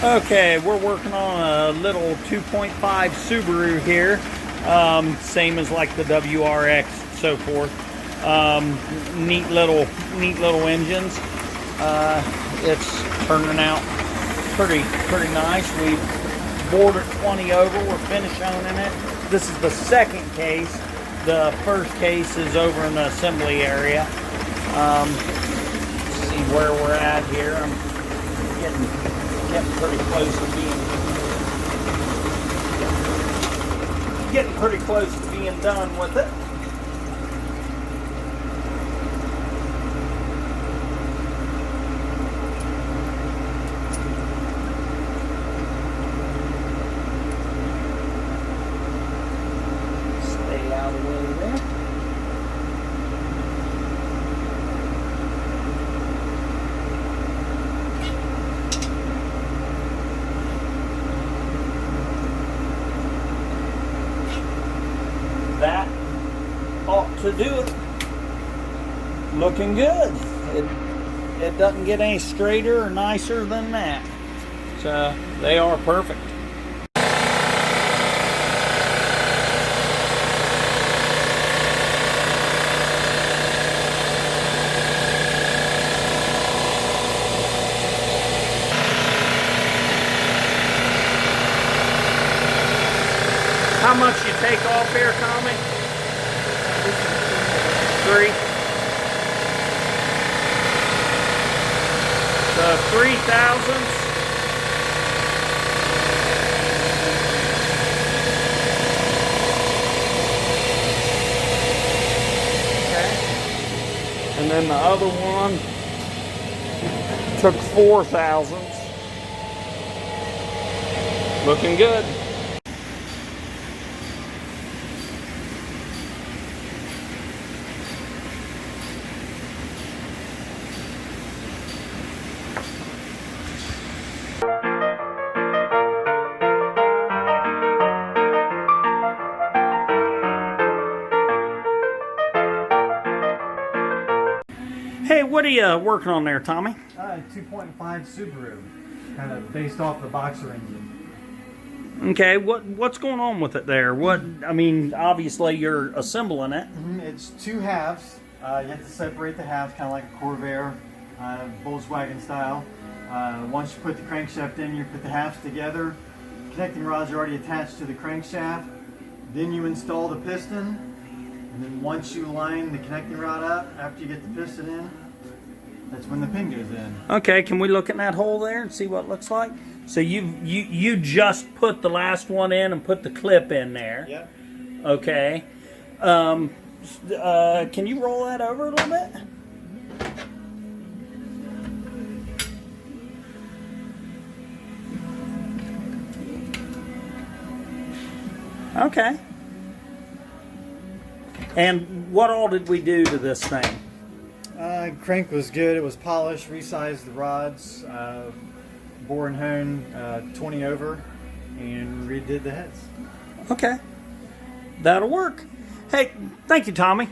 Okay, we're working on a little 2.5 Subaru here, same as like the WRX and so forth. Neat little engines. It's turning out pretty nice. We bored it 20 over. We're finish owning it. This is the second case. The first case is over in the assembly area. See where we're at here. I'm getting pretty close to being done with it. Stay out of the way there. That ought to do it. Looking good. It doesn't get any straighter or nicer than that. So they are perfect. How much you take off here, Tommy? 3. So 3 thousandths. Okay. And then the other one took 4 thousandths. Looking good. Hey, what are you working on there, Tommy? 2.5 Subaru, kind of based off the boxer engine. Okay, what's going on with it there? I mean, obviously you're assembling it. It's 2 halves. You have to separate the halves, kind of like a Corvair, Volkswagen style. Once you put the crankshaft in, you put the halves together. Connecting rods are already attached to the crankshaft. Then you install the piston. And then once you line the connecting rod up, after you get the piston in, that's when the pin goes in. Okay, can we look in that hole there and see what it looks like? So you just put the last one in and put the clip in there. Yep. Okay. Can you roll that over a little bit? Okay. And what all did we do to this thing? Crank was good. It was polished, resized the rods, bore and hone 20 over, and redid the heads. Okay. That'll work. Hey, thank you, Tommy.